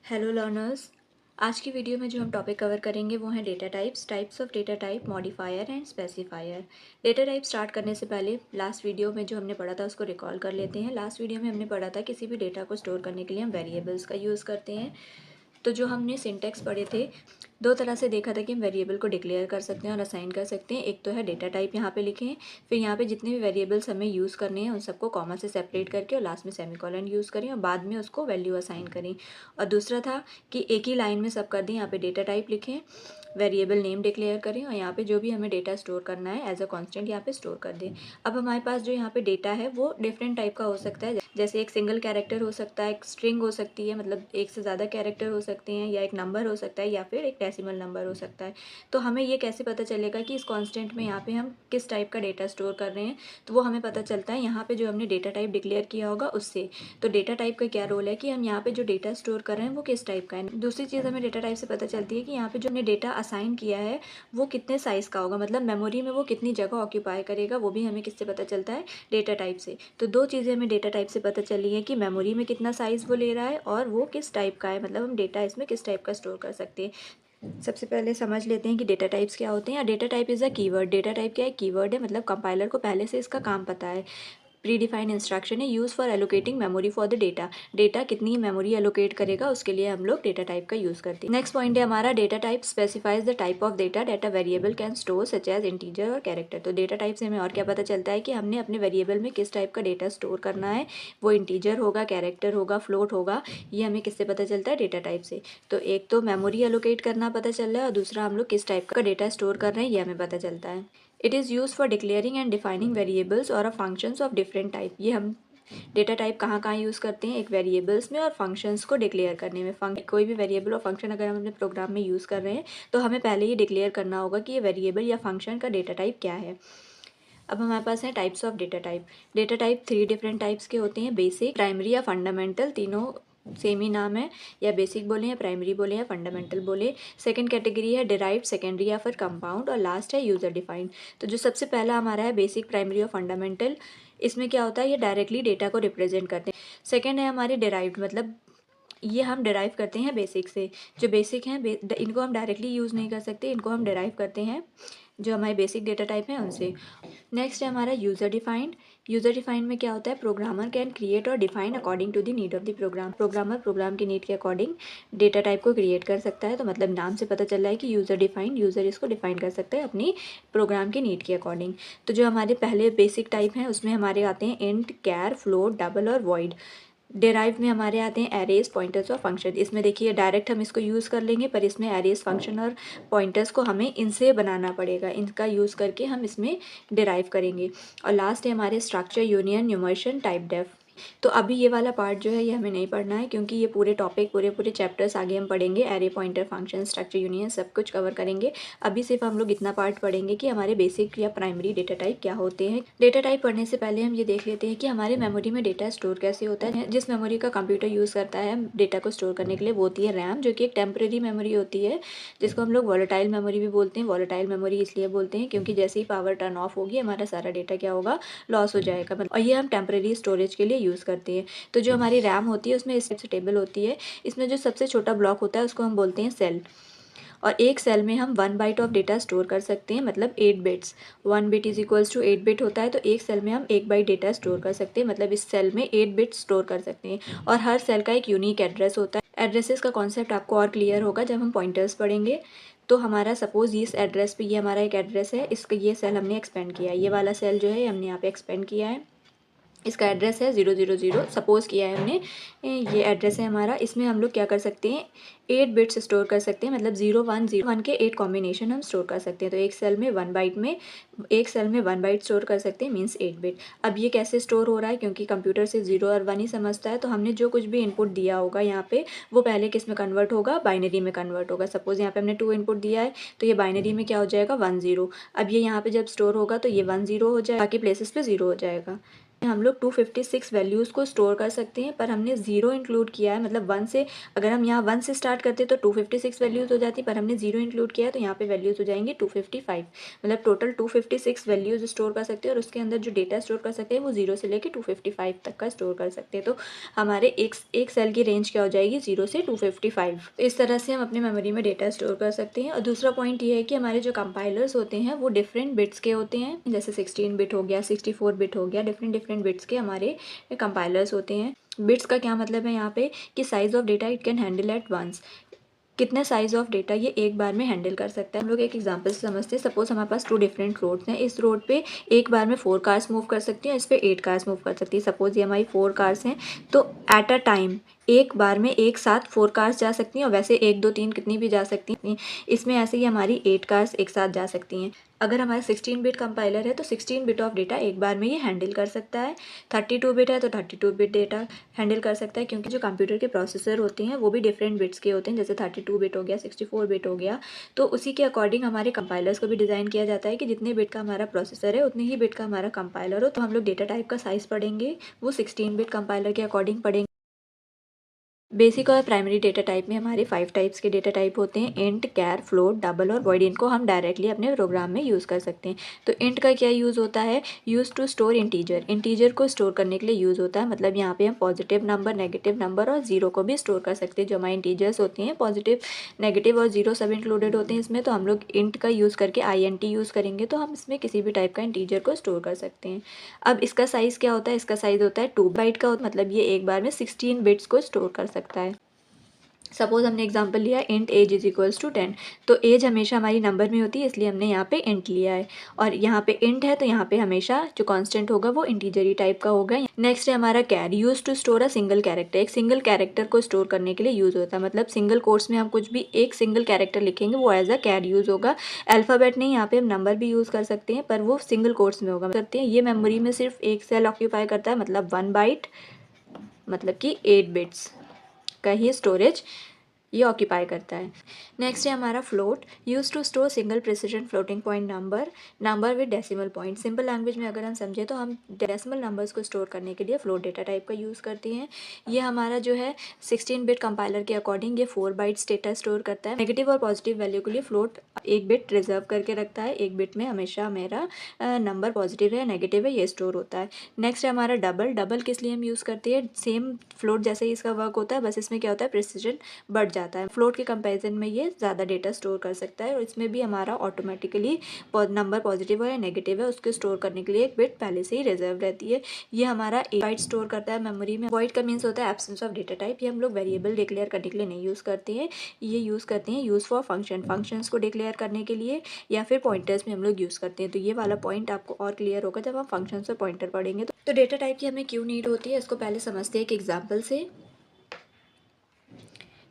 Hello learners. आज की video में जो हम टॉपिक कवर करेंगे वो हैं data types of data type, modifier and specifier. Data type start करने से पहले लास्ट वीडियो में जो हमने पढ़ा था उसको रिकॉल कर लेते हैं। लास्ट वीडियो में हमने पढ़ा था किसी भी डेटा को स्टोर करने के लिए हम वेरिएबल्स का यूज़ करते हैं। तो जो हमने सिंटेक्स पढ़े थे, दो तरह से देखा था कि हम वेरिएबल को डिक्लेयर कर सकते हैं और असाइन कर सकते हैं। एक तो है डेटा टाइप, यहाँ पे लिखें, फिर यहाँ पे जितने भी वेरिएबल्स हमें यूज़ करने हैं उन सबको कॉमा से सेपरेट करके और लास्ट में सेमीकोलन यूज़ करें और बाद में उसको वैल्यू असाइन करें। और दूसरा था कि एक ही लाइन में सब कर दें, यहाँ पे डेटा टाइप लिखें, वेरिएबल नेम डिक्लेयर करें और यहाँ पे जो भी हमें डेटा स्टोर करना है एज अ कांस्टेंट यहाँ पे स्टोर कर दें। अब हमारे पास जो यहाँ पे डेटा है वो डिफरेंट टाइप का हो सकता है, जैसे एक सिंगल कैरेक्टर हो सकता है, एक स्ट्रिंग हो सकती है, मतलब एक से ज़्यादा कैरेक्टर हो सकते हैं, या एक नंबर हो सकता है, या फिर एक डेसिमल नंबर हो सकता है। तो हमें ये कैसे पता चलेगा कि इस कांस्टेंट में यहाँ पे हम किस टाइप का डेटा स्टोर कर रहे हैं? तो वो हमें पता चलता है यहाँ पे जो हमने डेटा टाइप डिक्लेयर किया होगा उससे। तो डेटा टाइप का क्या रोल है कि हम यहाँ पे जो डेटा स्टोर कर रहे हैं वो किस टाइप का है। दूसरी चीज़ हमें डेटा टाइप से पता चलती है कि यहाँ पे जो हमने डेटा असाइन किया है वो कितने साइज़ का होगा, मतलब मेमोरी में वो कितनी जगह ऑक्यूपाई करेगा, वो भी हमें किससे पता चलता है? डेटा टाइप से। तो दो चीज़ें हमें डेटा टाइप से पता चली है कि मेमोरी में कितना साइज़ वो ले रहा है और वो किस टाइप का है, मतलब हम डेटा इसमें किस टाइप का स्टोर कर सकते हैं। सबसे पहले समझ लेते हैं कि डेटा टाइप्स क्या होते हैं। Data type is a keyword. Data type क्या है? कीवर्ड है, मतलब कंपाइलर को पहले से इसका काम पता है। प्री डिफाइंड इंस्ट्रक्शन है, use for allocating memory for the data. Data कितनी मेमोरी एलोकेट करेगा उसके लिए हम लोग डेटा टाइप का यूज़ करते हैं। नेक्स्ट पॉइंट है हमारा, data type specifies the type of data data variable can store such as integer और कैरेक्टर। तो डेटा टाइप से हमें और क्या पता चलता है कि हमने अपने वेरिएबल में किस टाइप का डेटा स्टोर करना है, वो इंटीजर होगा, कैरेक्टर होगा, फ्लोट होगा। ये हमें किससे पता चलता है? डेटा टाइप से। तो एक तो मेमोरी एलोकेट करना पता चल रहा है और दूसरा हम लोग किस टाइप का डेटा स्टोर कर रहे हैं ये हमें पता चलता है। It is use for declaring and defining variables और फंक्शंस ऑफ डिफरेंट टाइप। ये हम डेटा टाइप कहाँ कहाँ यूज़ करते हैं? एक वेरिएबल्स में और फंक्शंस को डिक्लेयर करने में। कोई भी वेरिएबल और फंक्शन अगर हम अपने प्रोग्राम में यूज़ कर रहे हैं तो हमें पहले ही डिक्लेयर करना होगा कि ये वेरिएबल या फंक्शन का डेटा टाइप क्या है। अब हमारे पास है types of data type. Data type 3 different types के होते हैं, बेसिक, प्राइमरी या फंडामेंटल। तीनों सेम ही नाम है, या बेसिक बोले या प्राइमरी बोले या फंडामेंटल बोले। सेकंड कैटेगरी है डिराइव्ड, सेकेंडरी या फिर कंपाउंड, और लास्ट है यूज़र डिफाइंड। तो जो सबसे पहला हमारा है बेसिक, प्राइमरी और फंडामेंटल, इसमें क्या होता है? ये डायरेक्टली डेटा को रिप्रेजेंट करते हैं। सेकेंड है हमारे डिराइव्ड, मतलब ये हम डिराइव करते हैं बेसिक से। जो बेसिक हैं इनको हम डायरेक्टली यूज़ नहीं कर सकते, इनको हम डिराइव करते हैं जो हमारे बेसिक डेटा टाइप हैं उनसे। नेक्स्ट है हमारा यूज़र डिफाइंड। यूज़र डिफाइंड में क्या होता है? प्रोग्रामर कैन क्रिएट और define according to the need of the program. Programmer program की नीड के अकॉर्डिंग डेटा टाइप को क्रिएट कर सकता है। तो मतलब नाम से पता चल रहा है कि यूज़र डिफाइंड, यूज़र इसको डिफाइन कर सकता है अपनी प्रोग्राम की नीड के अकॉर्डिंग। तो जो हमारे पहले बेसिक टाइप हैं उसमें हमारे आते हैं इंट, कैर, फ्लोट, डबल और वॉइड। डेराइव में हमारे आते हैं एरेज, पॉइंटर्स और फंक्शन। इसमें देखिए डायरेक्ट हम इसको यूज़ कर लेंगे, पर इसमें एरेज, फंक्शन और पॉइंटर्स को हमें इनसे बनाना पड़ेगा, इनका यूज़ करके हम इसमें डिराइव करेंगे। और लास्ट है हमारे structure, union, enumeration, typedef. तो अभी ये वाला पार्ट जो है ये हमें नहीं पढ़ना है, क्योंकि ये पूरे टॉपिक पूरे चैप्टर्स आगे हम पढ़ेंगे। Array, pointer, function, structure, union सब कुछ कवर करेंगे। अभी सिर्फ हम लोग इतना पार्ट पढ़ेंगे कि हमारे बेसिक या प्राइमरी डेटा टाइप क्या होते हैं। डेटा टाइप पढ़ने से पहले हम ये देख लेते हैं कि हमारे मेमोरी में डेटा स्टोर कैसे होता है। जिस मेमोरी का कंप्यूटर यूज़ करता है डेटा को स्टोर करने के लिए वो होती है रैम, जो कि एक टेम्परेरी मेमोरी होती है, जिसको हम लोग वॉलेटाइल मेमोरी भी बोलते हैं। वॉलेटाइल मेमोरी इसलिए बोलते हैं क्योंकि जैसे ही पावर टर्न ऑफ होगी हमारा सारा डेटा क्या होगा? लॉस हो जाएगा। और ये हम टेम्परेरी स्टोरेज के लिए यूज़ करते हैं। तो जो हमारी रैम होती है उसमें इस टाइप से टेबल होती है। इसमें जो सबसे छोटा ब्लॉक होता है उसको हम बोलते हैं सेल। और एक सेल में हम 1 बाइट ऑफ डेटा स्टोर कर सकते हैं, मतलब 8 bits. 1 bit is equals to 8 bit होता है, तो एक सेल में हम 1 बाइट डेटा स्टोर कर सकते हैं, मतलब इस सेल में 8 बिट स्टोर कर सकते हैं। और हर सेल का एक यूनिक एड्रेस होता है। एड्रेसेस का कॉन्सेप्ट आपको और क्लियर होगा जब हम पॉइंटर्स पढ़ेंगे। तो हमारा सपोज इस एड्रेस पे ये हमारा एक एड्रेस है, इसका ये सेल हमने एक्सपेंड किया है, ये वाला सेल जो है हमने यहाँ पे एक्सपेंड किया है, इसका एड्रेस है 000, सपोज़ किया है हमने, ये एड्रेस है हमारा। इसमें हम लोग क्या कर सकते हैं? 8 बिट्स स्टोर कर सकते हैं, मतलब 0 1 0 1 के 8 कॉम्बिनेशन हम स्टोर कर सकते हैं। तो एक सेल में 1 बाइट में, एक सेल में 1 बाइट स्टोर कर सकते हैं, मीन्स 8 बिट। अब ये कैसे स्टोर हो रहा है? क्योंकि कंप्यूटर से 0 और 1 ही समझता है, तो हमने जो कुछ भी इनपुट दिया होगा यहाँ पे वो पहले किस में कन्वर्ट होगा? बाइनरी में कन्वर्ट होगा। सपोज़ यहाँ पे हमने 2 इनपुट दिया है तो ये बाइनरी में क्या हो जाएगा? 1 0। अब ये यहाँ पे जब स्टोर होगा तो ये 1 0 हो जाएगा, बाकी प्लेसेस पे 0 हो जाएगा। हम लोग 256 वैल्यूज़ को स्टोर कर सकते हैं, पर हमने 0 इंक्लूड किया है, मतलब 1 से, अगर हम यहाँ 1 से स्टार्ट करते तो 256 वैल्यूज़ हो जाती, पर हमने 0 इंक्लूड किया है तो यहाँ पे वैल्यूज़ हो जाएंगी 255। मतलब टोटल 256 वैल्यूज़ स्टोर कर सकते हैं और उसके अंदर जो डेटा स्टोर कर सकते हैं वो 0 से लेकर 255 तक का स्टोर कर सकते हैं। तो हमारे एक सेल की रेंज क्या हो जाएगी, 0 से 255। इस तरह से हम अपनी मेमोरी में डेटा स्टोर कर सकते हैं। और दूसरा पॉइंट ये है कि हमारे जो कंपाइलर्स होते हैं वो डिफरेंट बिट्स के होते हैं, जैसे 16 बिट हो गया, 64 बिट हो गया, डिफरेंट डिफरेंट बिट्स के हमारे कंपाइलर्स होते हैं। बिट्स का क्या मतलब है यहाँ पे कि size of data it can handle at once, कितने साइज ऑफ डेटा ये एक बार में हैंडल कर सकता है। हम लोग एक एग्जांपल से समझते हैं। सपोज हमारे पास 2 डिफरेंट रोड्स हैं, इस रोड पे एक बार में 4 कार्स मूव कर सकती हैं, इस पे 8 कार्स मूव कर सकती है। सपोज ये हमारी 4 कार्स हैं, तो एट अ टाइम एक बार में एक साथ 4 कार्स जा सकती हैं, और वैसे 1 2 3 कितनी भी जा सकती हैं। इसमें ऐसे ही हमारी 8 कार्स एक साथ जा सकती हैं। अगर हमारा 16 बिट कंपाइलर है तो 16 बिट ऑफ डेटा एक बार में ये हैंडल कर सकता है। 32 बिट है तो 32 बिट डेटा हैंडल कर सकता है, क्योंकि जो कंप्यूटर के प्रोसेसर होते हैं वो भी डिफरेंट बिट्स के होते हैं, जैसे 32 बिट हो गया, 64 बिट हो गया। तो उसी के अकॉर्डिंग हमारे कंपाइलर्स को भी डिज़ाइन किया जाता है कि जितने बिट का हमारा प्रोसेसर है उतने ही बिट का हमारा कंपाइलर हो। तो हम लोग डेटा टाइप का साइज़ पढ़ेंगे वो 16 बिट कंपाइलर के अकॉर्डिंग पढ़ेंगे। बेसिक और प्राइमरी डेटा टाइप में हमारे 5 टाइप्स के डेटा टाइप होते हैं, इंट, कैर, फ्लोट, डबल और वॉइड। इनको हम डायरेक्टली अपने प्रोग्राम में यूज़ कर सकते हैं। तो इंट का क्या यूज़ होता है, use to store integer, integer को स्टोर करने के लिए यूज़ होता है। मतलब यहाँ पे हम पॉजिटिव नंबर, नेगेटिव नंबर और जीरो को भी स्टोर कर सकते हैं। जो हमारे इंटीजर्स होती हैं, पॉजिटिव, नेगेटिव और जीरो सब इंक्लूडेड होते हैं इसमें। तो हम लोग इंट का यूज़ करके INT यूज़ करेंगे तो हम इसमें किसी भी टाइप का इंटीजर को स्टोर कर सकते हैं। अब इसका साइज़ क्या होता है, इसका साइज़ होता है 2 बाइट का, मतलब ये एक बार में 16 बिट्स को स्टोर कर सकता है। सपोज हमने एग्जांपल लिया int age is equals to 10, तो एज हमेशा हमारी नंबर में होती है, इसलिए हमने यहाँ पे इंट लिया है। और यहाँ पे इंट है तो यहाँ पे हमेशा जो कांस्टेंट होगा वो इंटीजरी टाइप का होगा। नेक्स्ट है हमारा char, used to store a single character, एक सिंगल कैरेक्टर को स्टोर करने के लिए यूज होता है। मतलब सिंगल कोट्स में हम कुछ भी एक सिंगल कैरेक्टर लिखेंगे वो एज अ कैर यूज होगा। अल्फ़ाबेट नहीं, यहाँ पे हम नंबर भी यूज़ कर सकते हैं, पर वो सिंगल कोट्स में होगा। करते हैं, ये मेमोरी में सिर्फ एक सेल ऑक्यूपाई करता है, मतलब 1 बाइट, मतलब कि 8 बिट्स का ही स्टोरेज ये ऑक्यूपाई करता है। नेक्स्ट है हमारा float, use to store single precision floating point number with decimal point. Simple language में अगर हम समझे तो हम डेसिमल नंबर्स को स्टोर करने के लिए फ्लोट डेटा टाइप का यूज़ करते हैं। ये हमारा जो है 16 बिट कंपाइलर के अकॉर्डिंग ये 4 बाइट्स डेटा स्टोर करता है। नेगेटिव और पॉजिटिव वैल्यू के लिए फ्लोट 1 बिट रिजर्व करके रखता है, 1 बिट में हमेशा मेरा नंबर पॉजिटिव है नेगेटिव है ये स्टोर होता है। नेक्स्ट है हमारा डबल, डबल किस लिए हम यूज़ करते हैं, सेम फ्लोट जैसे ही इसका वर्क होता है, बस इसमें क्या होता है प्रिसिजन बढ़ जाता है। फ्लोट के कंपैरिजन में ये ज़्यादा डेटा स्टोर कर सकता है, और इसमें भी हमारा ऑटोमेटिकली नंबर पॉजिटिव है या नेगेटिव है उसको स्टोर करने के लिए एक बिट पहले से ही रिजर्व रहती है। ये हमारा 8 बाइट स्टोर करता है मेमोरी में। वॉइड का मीन्स होता है एब्सेंस ऑफ डेटा टाइप, ये हम लोग वेरिएबल डिक्लेयर करने के लिए नहीं यूज़ करते हैं, ये यूज़ करते हैं यूज़ फॉर फंक्शन, फंक्शंस को डिक्लेयर करने के लिए, या फिर पॉइंटर्स में हम लोग यूज़ करते हैं। तो ये वाला पॉइंट आपको और क्लियर होगा जब हम फंक्शंस और पॉइंटर पढ़ेंगे। तो डेटा टाइप की हमें क्यों नीड होती है, इसको पहले समझते हैं एक एग्जाम्पल से।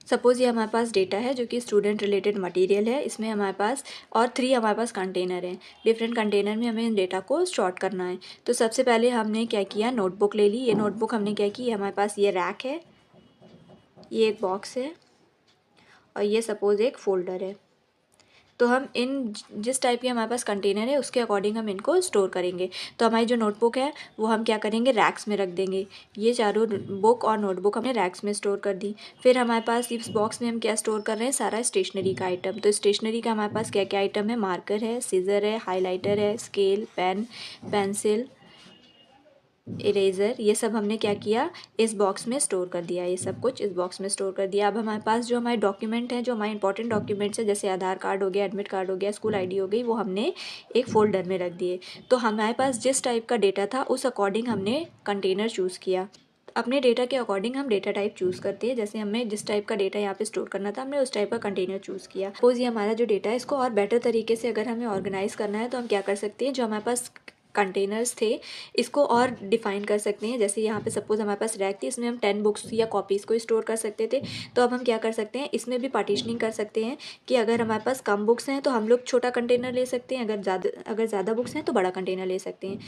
सपोज़ ये हमारे पास डेटा है जो कि स्टूडेंट रिलेटेड मटेरियल है, इसमें हमारे पास और 3 हमारे पास कंटेनर हैं। डिफरेंट कंटेनर में हमें इन डेटा को सॉर्ट करना है। तो सबसे पहले हमने क्या किया, नोटबुक ले ली। ये नोटबुक हमने क्या की, हमारे पास ये रैक है, ये एक बॉक्स है, और ये सपोज़ एक फ़ोल्डर है। तो हम इन जिस टाइप के हमारे पास कंटेनर है उसके अकॉर्डिंग हम इनको स्टोर करेंगे। तो हमारी जो नोटबुक है वो हम क्या करेंगे, रैक्स में रख देंगे। ये चारों बुक और नोटबुक हमने रैक्स में स्टोर कर दी। फिर हमारे पास इस बॉक्स में हम क्या स्टोर कर रहे हैं, सारा स्टेशनरी का आइटम। तो स्टेशनरी का हमारे पास क्या क्या आइटम है, मार्कर है, सीज़र है, हाईलाइटर है, स्केल, पेन, पेंसिल, इरेज़र, ये सब हमने क्या किया, इस बॉक्स में स्टोर कर दिया। ये सब कुछ इस बॉक्स में स्टोर कर दिया। अब हमारे पास जो हमारे डॉक्यूमेंट हैं, जो हमारे इंपॉर्टेंट डॉक्यूमेंट्स हैं, जैसे आधार कार्ड हो गया, एडमिट कार्ड हो गया, स्कूल ID हो गई, वो हमने एक फ़ोल्डर में रख दिए। तो हमारे पास जिस टाइप का डेटा था उस अकॉर्डिंग हमने कंटेनर चूज़ किया। अपने डेटा के अकॉर्डिंग हम डेटा टाइप चूज़ करते हैं। जैसे हमें जिस टाइप का डेटा यहाँ पे स्टोर करना था, हमने उस टाइप का कंटेनर चूज़ किया। सपोज ये हमारा जो डेटा है, इसको और बेटर तरीके से अगर हमें ऑर्गेनाइज़ करना है तो हम क्या कर सकते हैं, जो हमारे पास कंटेनर्स थे इसको और डिफ़ाइन कर सकते हैं। जैसे यहाँ पे सपोज़ हमारे पास रैक थी, इसमें हम 10 बुक्स या कॉपीज़ को स्टोर कर सकते थे। तो अब हम क्या कर सकते हैं, इसमें भी पार्टीशनिंग कर सकते हैं कि अगर हमारे पास कम बुक्स हैं तो हम लोग छोटा कंटेनर ले सकते हैं, अगर ज़्यादा बुक्स हैं तो बड़ा कंटेनर ले सकते हैं।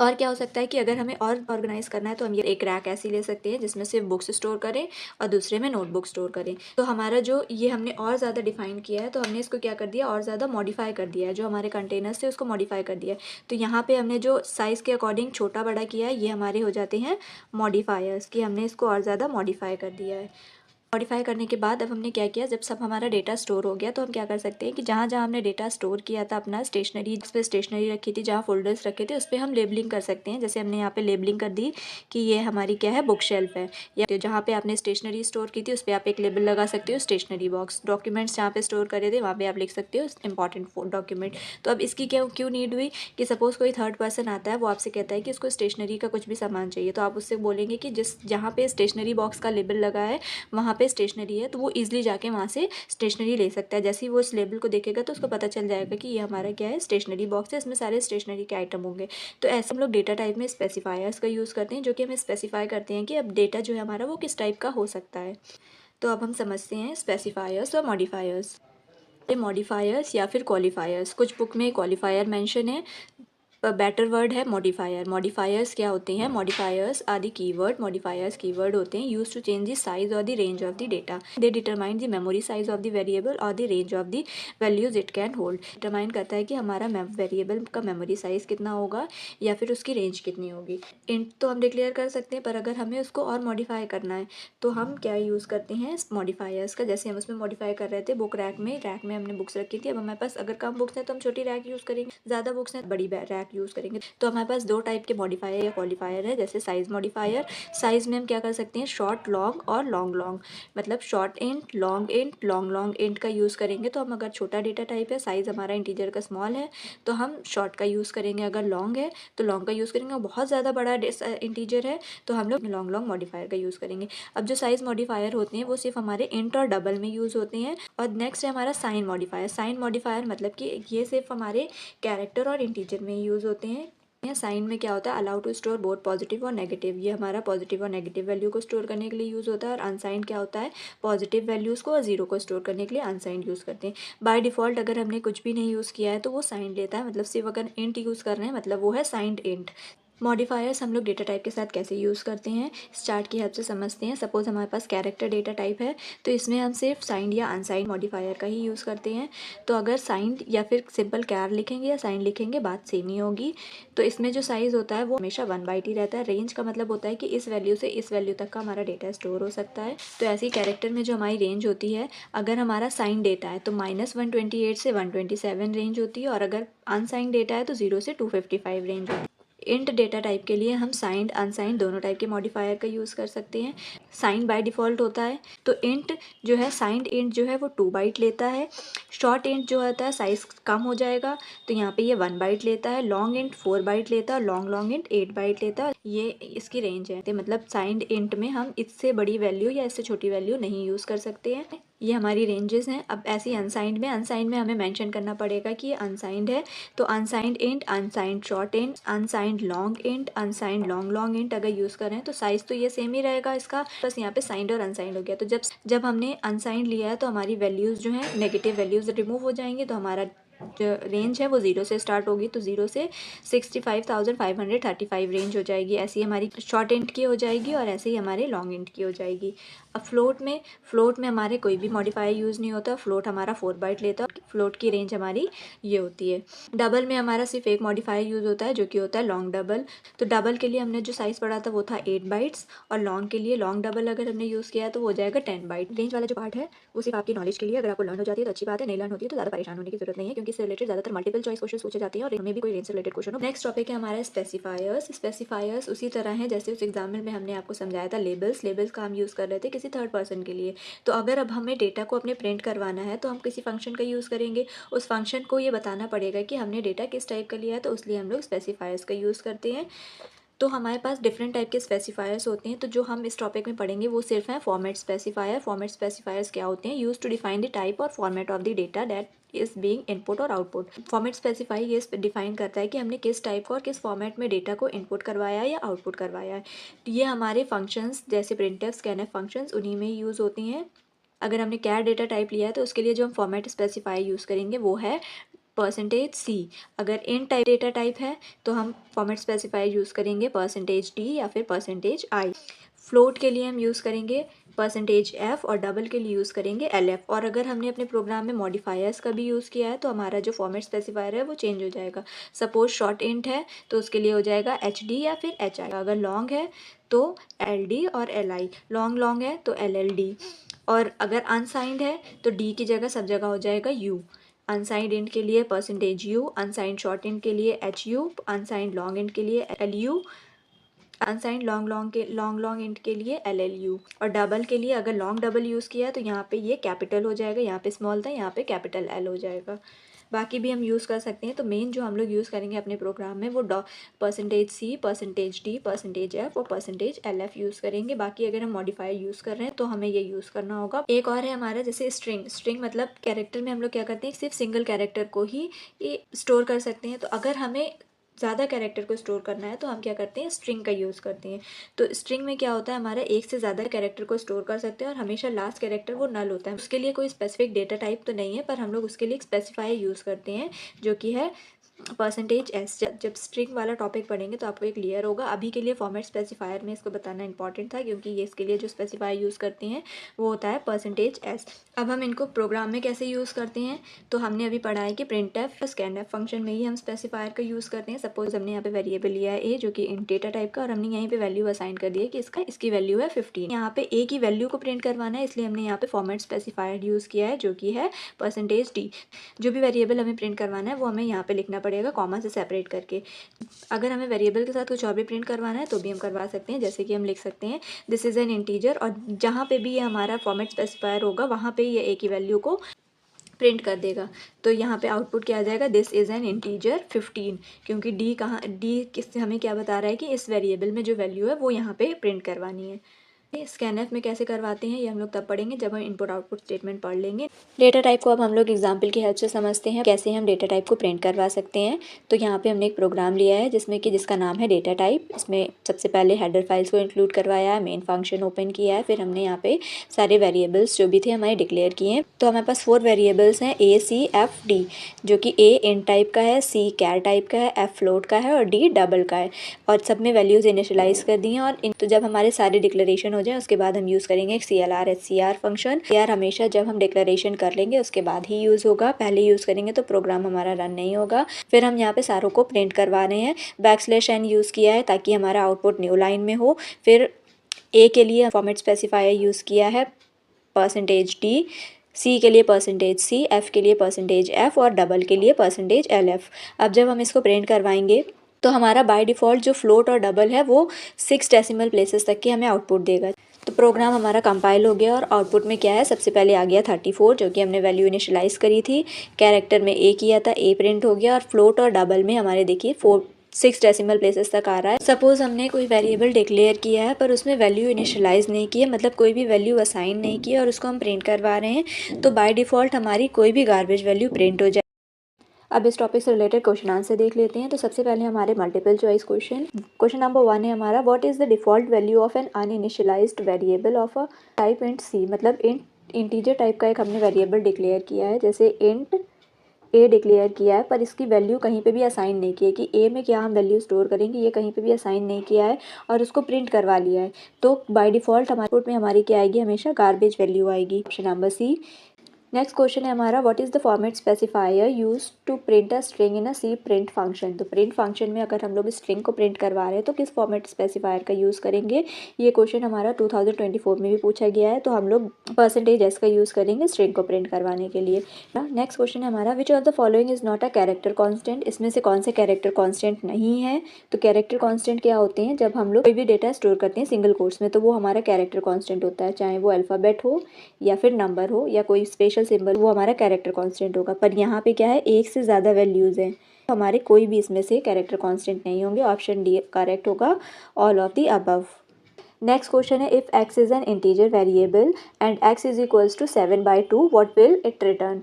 और क्या हो सकता है कि अगर हमें और ऑर्गेनाइज़ करना है तो हम ये एक रैक ऐसी ले सकते हैं जिसमें सिर्फ बुक्स स्टोर करें और दूसरे में नोटबुक स्टोर करें। तो हमारा जो ये हमने और ज़्यादा डिफ़ाइन किया है, तो हमने इसको क्या कर दिया, और ज़्यादा मॉडिफ़ाई कर दिया है, जो हमारे कंटेनर्स थे उसको मॉडिफ़ाई कर दिया है। तो यहाँ पे हमने जो साइज़ के अकॉर्डिंग छोटा बड़ा किया है, ये हमारे हो जाते हैं मॉडिफ़ायर्स, कि हमने इसको और ज़्यादा मॉडिफ़ाई कर दिया है। मॉडिफाई करने के बाद अब हमने क्या किया, जब सब हमारा डेटा स्टोर हो गया तो हम क्या कर सकते हैं कि जहाँ जहाँ हमने डेटा स्टोर किया था अपना स्टेशनरी, जिस पे स्टेशनरी रखी थी, जहाँ फोल्डर्स रखे थे, उस पर हम लेबलिंग कर सकते हैं। जैसे हमने यहाँ पे लेबलिंग कर दी कि ये हमारी क्या है, बुक शेल्फ है, या तो जहाँ पे आपने स्टेशनरी स्टोर की थी उस पर आप एक लेबल लगा सकते हो स्टेशनरी बॉक्स। डॉक्यूमेंट्स जहाँ पे स्टोर करे थे वहाँ पे आप लिख सकते हो इंपॉर्टेंट डॉक्यूमेंट। तो अब इसकी क्यों नीड हुई कि सपोज़ कोई थर्ड पर्सन आता है, वो आपसे कहता है कि उसको स्टेशनरी का कुछ भी सामान चाहिए, तो आप उससे बोलेंगे कि जिस जहाँ पे स्टेशनरी बॉक्स का लेबल लगा है वहाँ पे स्टेशनरी है, तो वो ईज़िली जाके वहाँ से स्टेशनरी ले सकता है। जैसे ही वो इस लेबल को देखेगा तो उसको पता चल जाएगा कि ये हमारा क्या है, स्टेशनरी बॉक्स है, इसमें सारे स्टेशनरी के आइटम होंगे। तो ऐसे हम लोग डेटा टाइप में स्पेसिफायर्स का यूज़ करते हैं, जो कि हमें स्पेसिफाई करते हैं कि अब डेटा जो है हमारा वो किस टाइप का हो सकता है। तो अब हम समझते हैं स्पेसिफायर्स और मॉडिफायर्स। मॉडिफायर्स या फिर क्वालिफायर्स, कुछ बुक में क्वालिफायर मेंशन है, बेटर वर्ड है मॉडिफायर। मॉडिफायर्स क्या होते हैं, modifiers are the keyword, modifiers keyword होते हैं used to change the size और the range of the data. They determine the memory size of the variable और the range of the values it can hold. Determine करता है कि हमारा variable का memory size कितना होगा या फिर उसकी रेंज कितनी होगी। इंट तो हम डिक्लेयर कर सकते हैं, पर अगर हमें उसको और मॉडिफाई करना है तो हम क्या यूज़ करते हैं मॉडिफायर्स का। जैसे हम उसमें मॉडिफाई कर रहे थे बुक रैक में हमने बुक्स रखी थी, अब हमारे पास अगर कम बुक्स हैं तो हम छोटी रैक यूज़ करेंगे, ज़्यादा बुक्स हैं बड़ी रैक यूज़ करेंगे। तो हमारे पास दो टाइप के मॉडिफायर या क्वालिफायर है। जैसे साइज़ मॉडिफायर, साइज़ में हम क्या कर सकते हैं, शॉर्ट लॉन्ग और लॉन्ग लॉन्ग, मतलब short int, long long int का यूज़ करेंगे। तो हम अगर छोटा डेटा टाइप है, साइज़ हमारा इंटीजर का स्मॉल है, तो हम शॉर्ट का यूज़ करेंगे। अगर लॉन्ग है तो लॉन्ग का यूज़ करेंगे। बहुत ज़्यादा बड़ा इंटीजर है तो हम लोग लॉन्ग लॉन्ग मॉडिफायर का यूज़ करेंगे। अब जो साइज़ मॉडिफायर होते हैं वो सिर्फ हमारे इंट और डबल में यूज़ होते हैं। और नेक्स्ट है हमारा साइन मॉडिफायर। साइन मॉडिफायर मतलब कि ये सिर्फ हमारे कैरेक्टर और इंटीजर में यूज़ होते हैं। साइन में क्या होता है, allow to store both positive और नेगेटिव, ये हमारा पॉजिटिव और नेगेटिव वैल्यू को स्टोर करने के लिए यूज़ होता है। और अनसाइन क्या होता है, पॉजिटिव वैल्यूज़ को और जीरो को स्टोर करने के लिए अनसाइन यूज़ करते हैं। बाय डिफ़ॉल्ट अगर हमने कुछ भी नहीं यूज़ किया है तो वो साइन लेता है, मतलब सिर्फ अगर इंट यूज़ कर रहे हैं मतलब वो है साइंड इंट। मॉडिफायर्स हम लोग डेटा टाइप के साथ कैसे यूज़ करते हैं, इस चार्ट की हेल्प से समझते हैं। सपोज़ हमारे पास कैरेक्टर डेटा टाइप है, तो इसमें हम सिर्फ साइंड या अनसाइंड मॉडिफायर का ही यूज़ करते हैं। तो अगर साइंड या फिर सिंपल कैर लिखेंगे या साइन लिखेंगे बात सेम ही होगी। तो इसमें जो साइज़ होता है वो हमेशा 1 बाइट ही रहता है। रेंज का मतलब होता है कि इस वैल्यू से इस वैल्यू तक का हमारा डेटा स्टोर हो सकता है। तो ऐसे ही कैरेक्टर में जो हमारी रेंज होती है, अगर हमारा साइन डेटा है तो -128 से 127 रेंज होती है, और अगर अनसाइंड डेटा है तो 0 से 255 रेंज होती है। इंट डेटा टाइप के लिए हम साइंड अनसाइंड दोनों टाइप के मॉडिफायर का यूज़ कर सकते हैं। साइंड बाय डिफ़ॉल्ट होता है, तो इंट जो है, साइंड इंट जो है वो 2 बाइट लेता है। शॉर्ट इंट जो होता है साइज़ कम हो जाएगा, तो यहाँ पे ये 1 बाइट लेता है। लॉन्ग इंट 4 बाइट लेता है, लॉन्ग लॉन्ग इंट 8 बाइट लेता है। ये इसकी रेंज है, तो मतलब साइंड इंट में हम इससे बड़ी वैल्यू या इससे छोटी वैल्यू नहीं यूज़ कर सकते हैं। ये हमारी रेंजेस हैं। अब ऐसी अनसाइंड में हमें मेंशन करना पड़ेगा कि ये अनसाइंड है। तो unsigned int, unsigned short int, unsigned long int, unsigned long long int अगर यूज़ करें तो साइज़ तो ये सेम ही रहेगा इसका, बस यहाँ पे साइंड और अनसाइंड हो गया। तो जब हमने अनसाइंड लिया है तो हमारी वैल्यूज़ जो हैं नेगेटिव वैल्यूज़ रिमूव हो जाएंगी, तो हमारा जो रेंज है वो 0 से स्टार्ट होगी, तो 0 से 65,535 रेंज हो जाएगी। ऐसी हमारी शॉर्ट इंट की हो जाएगी और ऐसे ही हमारे लॉन्ग इंट की हो जाएगी। अब फ्लोट में हमारे कोई भी मॉडिफायर यूज़ नहीं होता। फ्लोट हमारा 4 बाइट लेता है, फ्लोट की रेंज हमारी ये होती है। डबल में हमारा सिर्फ एक मॉडिफायर यूज़ होता है जो कि होता है लॉन्ग डबल। तो डबल के लिए हमने जो साइज़ पढ़ा था वो था 8 बाइट्स, और लॉन्ग के लिए लॉन्ग डबल अगर हमने यूज़ किया है तो वो हो जाएगा 10 बाइट। रेंज वाला जो पार्ट है वो सिर्फ आपकी नॉलेज के लिए, अगर आपको लर्न हो जाती है तो अच्छी बात है, नहीं लर्न होती है तो ज़्यादा परेशान होने की जरूरत नहीं है, क्योंकि इससे रिलेटेड ज़्यादातर मल्टीपल चॉइस क्वेश्चन पूछे जाते हैं और हमें भी कोई रेंज से रिलेटेड क्वेश्चन हो। नेक्स्ट टॉपिक है हमारा स्पेसिफायर्स उसी तरह है जैसे उस एग्जाम्पल में हमने आपको समझाया था लेबल्स का हम यूज़ कर रहे थे किसी थर्ड पर्सन के लिए। तो अगर अब हमें डेटा को अपने प्रिंट करवाना है तो हम किसी फंक्शन का यूज़ करेंगे। उस फंक्शन को ये बताना पड़ेगा कि हमने डेटा किस टाइप का लिया है, तो इसलिए हम लोग स्पेसिफायर्स का यूज़ करते हैं। तो हमारे पास डिफरेंट टाइप के स्पेसिफायर्स होते हैं। तो जो हम इस टॉपिक में पढ़ेंगे वो सिर्फ है फॉर्मेट स्पेसिफायर। फॉर्मेट स्पेसिफायर्स क्या होते हैं, used to define the type और format of the data that is being input और आउटपुट। फॉर्मेट स्पेसिफाई ये डिफाइन करता है कि हमने किस टाइप का और किस फॉर्मेट में डेटा को इनपुट करवाया है या आउटपुट करवाया है। तो ये हमारे फंक्शंस जैसे प्रिंटफ, स्कैनफ फंक्शंस उन्हीं में यूज़ होती हैं। अगर हमने कैर डेटा टाइप लिया है तो उसके लिए जो हम फॉर्मेट स्पेसिफाई यूज़ करेंगे वो है %c। अगर int टाइप डेटा टाइप है तो हम फॉर्मेट स्पेसिफायर यूज़ करेंगे %d या फिर %i। फ्लोट के लिए हम यूज़ करेंगे %f और डबल के लिए यूज़ करेंगे lf। और अगर हमने अपने प्रोग्राम में मॉडिफायर्स का भी यूज़ किया है तो हमारा जो फॉर्मेट स्पेसिफायर है वो चेंज हो जाएगा। सपोज शॉर्ट इंट है तो उसके लिए हो जाएगा hd या फिर hi। अगर लॉन्ग है तो ld और li। लॉन्ग है तो lld। और अगर अनसाइंड है तो d की जगह सब जगह हो जाएगा u। अनसाइंड इंट के लिए %u, अनसाइंड शॉर्ट इंट के लिए hu, अनसाइंड लॉन्ग इंट के लिए lu, अनसाइंड लॉन्ग इंट के लिए LLU। और डबल के लिए अगर लॉन्ग डबल यूज़ किया है तो यहाँ पे ये कैपिटल हो जाएगा, यहाँ पे स्मॉल था, यहाँ पे कैपिटल L हो जाएगा। बाकी भी हम यूज़ कर सकते हैं। तो मेन जो हम लोग यूज़ करेंगे अपने प्रोग्राम में वो %c, %d, %f और %lf यूज़ करेंगे। बाकी अगर हम मॉडिफायर यूज़ कर रहे हैं तो हमें ये यूज़ करना होगा। एक और है हमारा जैसे स्ट्रिंग मतलब कैरेक्टर में हम लोग क्या करते हैं, सिर्फ सिंगल कैरेक्टर को ही स्टोर कर सकते हैं। तो अगर हमें ज़्यादा कैरेक्टर को स्टोर करना है तो हम क्या करते हैं, स्ट्रिंग का यूज़ करते हैं। तो स्ट्रिंग में क्या होता है, हमारा एक से ज़्यादा कैरेक्टर को स्टोर कर सकते हैं और हमेशा लास्ट कैरेक्टर वो नल होता है। उसके लिए कोई स्पेसिफिक डेटा टाइप तो नहीं है, पर हम लोग उसके लिए एक स्पेसिफायर यूज़ करते हैं जो कि है %s। जब स्ट्रिंग वाला टॉपिक पढ़ेंगे तो आपको ये क्लियर होगा। अभी के लिए फॉर्मेट स्पेसिफायर में इसको बताना इंपॉर्टेंट था क्योंकि ये इसके लिए जो स्पेसिफायर यूज़ करते हैं वो होता है %s। अब हम इनको प्रोग्राम में कैसे यूज़ करते हैं, तो हमने अभी पढ़ा है कि printf scanf फंक्शन में ही हम स्पेसिफायर का यूज़ करते हैं। सपोज हमने यहाँ पे वेरिएबल लिया है a जो कि int डेटा टाइप का, और हमने यहीं पे वैल्यू असाइन कर दी है कि इसकी वैल्यू है 15। यहाँ पे a की वैल्यू को प्रिंट करवाना है, इसलिए हमने यहाँ पे फॉर्मेट स्पेसिफायर यूज़ किया है जो कि है %d। जो भी वेरिएबल हमें प्रिंट करवाना है वो हमें यहाँ पे लिखना पड़ेगा कॉमा से सेपरेट करके। अगर हमें वेरिएबल के साथ कुछ और भी प्रिंट करवाना है तो भी हम करवा सकते हैं, जैसे कि हम लिख सकते हैं दिस इज़ एन इंटीजर, और जहाँ पे भी ये हमारा फॉर्मेट स्पेसिफायर होगा वहाँ पे ये a की वैल्यू को प्रिंट कर देगा। तो यहाँ पे आउटपुट क्या आ जाएगा, दिस इज़ एन इंटीजर 15, क्योंकि डी किस हमें क्या बता रहा है कि इस वेरिएबल में जो वैल्यू है वो यहाँ पे प्रिंट करवानी है। स्कैनफ में कैसे करवाते हैं ये हम लोग तब पढ़ेंगे जब हम इनपुट आउटपुट स्टेटमेंट पढ़ लेंगे। डेटा टाइप को अब हम लोग एग्जांपल की हेल्प से समझते हैं कैसे हम डेटा टाइप को प्रिंट करवा सकते हैं। तो यहाँ पे हमने एक प्रोग्राम लिया है जिसका नाम है डेटा टाइप। इसमें सबसे पहले हेडर फाइल्स को इंक्लूड करवाया है, मेन फंक्शन ओपन किया है, फिर हमने यहाँ पे सारे वेरिएबल्स जो भी थे हमारे डिक्लेयर किए हैं। तो हमारे पास 4 वेरिएबल्स हैं A, C, F, D, जो कि A int टाइप का है, C char टाइप का है, F फ्लोट का है और D डबल का है, और सब में वैल्यूज़ इनिशियलाइज कर दी हैं। और तो जब हमारे सारे डिक्लेरेशन हो जाए उसके बाद हम यूज़ करेंगे एक CLR SCR फंक्शन। CLR हमेशा जब हम डिक्लेरेशन कर लेंगे उसके बाद ही यूज़ होगा, पहले यूज़ करेंगे तो प्रोग्राम हमारा रन नहीं होगा। फिर हम यहाँ पे सारों को प्रिंट करवा रहे हैं। \n यूज़ किया है ताकि हमारा आउटपुट न्यू लाइन में हो। फिर A के लिए फॉर्मेट स्पेसिफायर यूज़ किया है %d, C के लिए %c, F के लिए %f और डबल के लिए %lf। अब जब हम इसको प्रिंट करवाएंगे तो हमारा बाय डिफ़ॉल्ट जो फ्लोट और डबल है वो 6 डेसिमल प्लेसेस तक की हमें आउटपुट देगा। तो प्रोग्राम हमारा कंपाइल हो गया और आउटपुट में क्या है, सबसे पहले आ गया 34 जो कि हमने वैल्यू इनिशियलाइज़ करी थी। कैरेक्टर में A किया था, A प्रिंट हो गया, और फ्लोट और डबल में हमारे देखिए 6 डेसिमल प्लेसेस तक आ रहा है। सपोज़ हमने कोई वेरिएबल डिक्लेयर किया है पर उसमें वैल्यू इनिशियलाइज़ नहीं की है, मतलब कोई भी वैल्यू असाइन नहीं की है और उसको हम प्रिंट करवा रहे हैं, तो बाय डिफ़ॉल्ट हमारी कोई भी गार्बेज वैल्यू प्रिंट हो जाए। अब इस टॉपिक से रिलेटेड क्वेश्चन आंसर देख लेते हैं। तो सबसे पहले हमारे मल्टीपल चॉइस क्वेश्चन नंबर 1 है हमारा, what is the default value of an uninitialized variable of a type int C. मतलब इंटीजर टाइप का एक हमने वेरिएबल डिक्लेयर किया है, जैसे इंट A डिक्लेयर किया है, पर इसकी वैल्यू कहीं पे भी असाइन नहीं की है कि A में क्या हम वैल्यू स्टोर करेंगे, ये कहीं पे भी असाइन नहीं किया है और उसको प्रिंट करवा लिया है। तो बाय डिफ़ॉल्ट हमारे आउटपुट में हमारी क्या आएगी, हमेशा गार्बेज वैल्यू आएगी। Option number C. Next question है हमारा, what is the format specifier use to print a string in a C print function. तो प्रिंट फंक्शन में अगर हम लोग स्ट्रिंग को प्रिंट करवा रहे हैं तो किस फॉर्मेट स्पेसिफायर का यूज़ करेंगे। ये क्वेश्चन हमारा 2024 में भी पूछा गया है। तो हम लोग %s का यूज़ करेंगे स्ट्रिंग को प्रिंट करवाने के लिए। नेक्स्ट क्वेश्चन है हमारा, which of the following is not a character constant. इसमें से कौन से कैरेक्टर कॉन्स्टेंट नहीं है। तो कैरेक्टर कॉन्स्टेंट क्या होते हैं, जब हम लोग कोई भी डेटा स्टोर करते हैं सिंगल कोट्स में तो वो हमारा कैरेक्टर कॉन्स्टेंट होता है, चाहे वो अल्फ़ाबेट हो या फिर नंबर हो या कोई स्पेशल सिंबल, वो हमारा कैरेक्टर कांस्टेंट होगा। पर यहाँ पे क्या है, एक से ज़्यादा वैल्यूज़ हैं, तो हमारे कोई भी इसमें से कैरेक्टर कांस्टेंट नहीं होंगे। ऑप्शन डी करेक्ट होगा, all of the above. Next question है, if x is an integer variable and x is equals to 7/2 what will it return.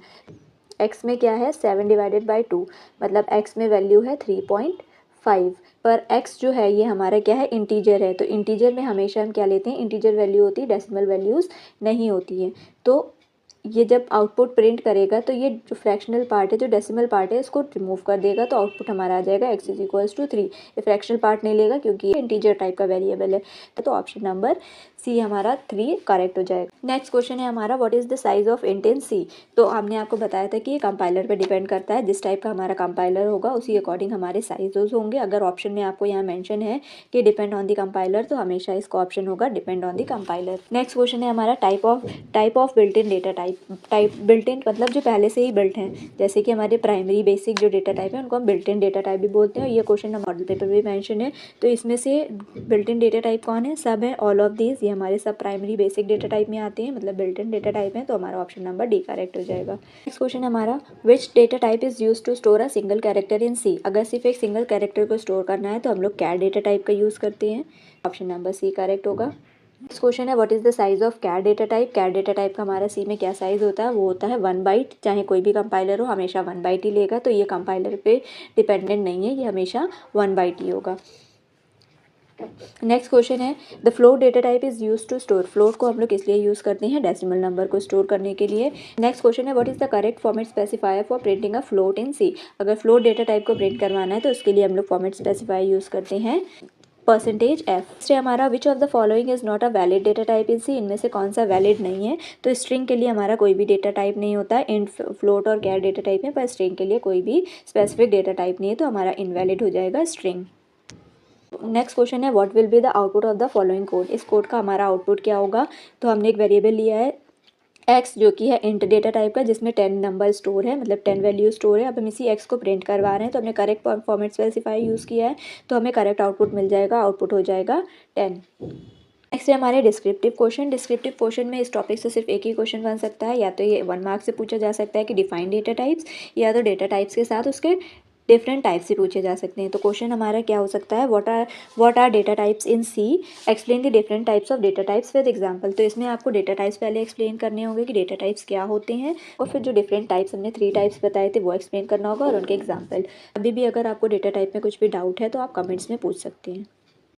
x में क्या है, 7/2, मतलब x में वैल्यू है 3.5, पर x जो है ये हमारा क्या है, इंटीजर है। तो इंटीजर में हमेशा हम क्या लेते हैं, इंटीजर वैल्यू होती है, डेसिमल वैल्यूज़ नहीं होती हैं। तो ये जब आउटपुट प्रिंट करेगा तो ये जो फ्रैक्शनल पार्ट है, जो डेसिमल पार्ट है, इसको रिमूव कर देगा तो आउटपुट हमारा आ जाएगा x इज इक्वल्स टू 3। ये फ्रैक्शनल पार्ट नहीं लेगा क्योंकि ये इंटीजर टाइप का वेरिएबल है, तो ऑप्शन नंबर सी हमारा 3 करेक्ट हो जाएगा। नेक्स्ट क्वेश्चन है हमारा what is the size of int in C. तो हमने आपको बताया था कि ये कंपाइलर पे डिपेंड करता है, जिस टाइप का हमारा कंपाइलर होगा उसी अकॉर्डिंग हमारे साइजेस होंगे। अगर ऑप्शन में आपको यहाँ मेंशन है कि डिपेंड ऑन द कंपाइलर, तो हमेशा इसका ऑप्शन होगा depend on the compiler. Next question है हमारा type of built in data type built in मतलब जो पहले से ही बिल्ट हैं, जैसे कि हमारे प्राइमरी बेसिक जो डेटा टाइप है उनको हम बिल्ट इन डेटा टाइप भी बोलते हैं। ये क्वेश्चन मॉडल पेपर में मेंशन है। तो इसमें से बिल्ट इन डेटा टाइप कौन है? सब है, ऑल ऑफ दीज, ये हमारे सब प्राइमरी बेसिक डेटा टाइप में आते हैं, मतलब बिल्ट इन डेटा टाइप है, तो हमारा ऑप्शन नंबर डी करेक्ट हो जाएगा। नेक्स्ट क्वेश्चन हमारा which data type is used to store a single character in C. अगर सिर्फ एक सिंगल कैरेक्टर को स्टोर करना है तो हम लोग कैर डेटा टाइप का यूज़ करते हैं, ऑप्शन नंबर सी करेक्ट होगा। नेक्स्ट क्वेश्चन है what is the size of char data type. Char data type का हमारा सी में क्या साइज़ होता है? वो होता है 1 बाइट। चाहे कोई भी कंपाइलर हो हमेशा 1 बाइट ही लेगा, तो ये कंपाइलर पे डिपेंडेंट नहीं है, ये हमेशा 1 बाइट ही होगा। नेक्स्ट क्वेश्चन है the float data type is use to store. Float को हम लोग इसलिए यूज़ करते हैं डेसिमल नंबर को स्टोर करने के लिए। नेक्स्ट क्वेश्चन है what is the correct format specifier for printing a float in C. अगर फ्लोट डेटा टाइप को प्रिंट करवाना है तो उसके लिए हम लोग फॉर्मेट स्पेसिफायर यूज़ करते हैं %f। से हमारा which of the following is not a valid data type in C. इनमें से कौन सा वैलिड नहीं है? तो स्ट्रिंग के लिए हमारा कोई भी डेटा टाइप नहीं होता है, इंट फ्लोट और कैर डेटा टाइप है, पर स्ट्रिंग के लिए कोई भी स्पेसिफिक डेटा टाइप नहीं है, तो हमारा इनवैलिड हो जाएगा स्ट्रिंग। नेक्स्ट क्वेश्चन है what will be the output of the following code. इस कोड का हमारा आउटपुट क्या होगा? तो हमने एक वेरिएबल लिया है x जो कि है इंट डेटा टाइप का, जिसमें 10 नंबर स्टोर है, मतलब 10 वैल्यू स्टोर है। अब हम इसी x को प्रिंट करवा रहे हैं, तो हमने करेक्ट फॉर्मेट स्पेसिफाई यूज़ किया है, तो हमें करेक्ट आउटपुट मिल जाएगा, आउटपुट हो जाएगा 10। नेक्स्ट है हमारे डिस्क्रिप्टिव क्वेश्चन। डिस्क्रिप्टिव क्वेश्चन में इस टॉपिक से सिर्फ एक ही क्वेश्चन बन सकता है, या तो ये 1 मार्क से पूछा जा सकता है कि डिफाइन डेटा टाइप्स, या तो डेटा टाइप्स के साथ उसके डिफरेंट टाइप से पूछे जा सकते हैं। तो क्वेश्चन हमारा क्या हो सकता है? What are data types in C, explain the different types of data types with example. तो इसमें आपको डेटा टाइप्स पहले एक्सप्लेन करने होंगे कि डेटा टाइप्स क्या होते हैं, और फिर जो डिफरेंट टाइप्स हमने 3 टाइप्स बताए थे वो एक्सप्लेन करना होगा और उनके एग्जाम्पल। अभी भी अगर आपको डेटा टाइप में कुछ भी डाउट है तो आप कमेंट्स में पूछ सकते हैं।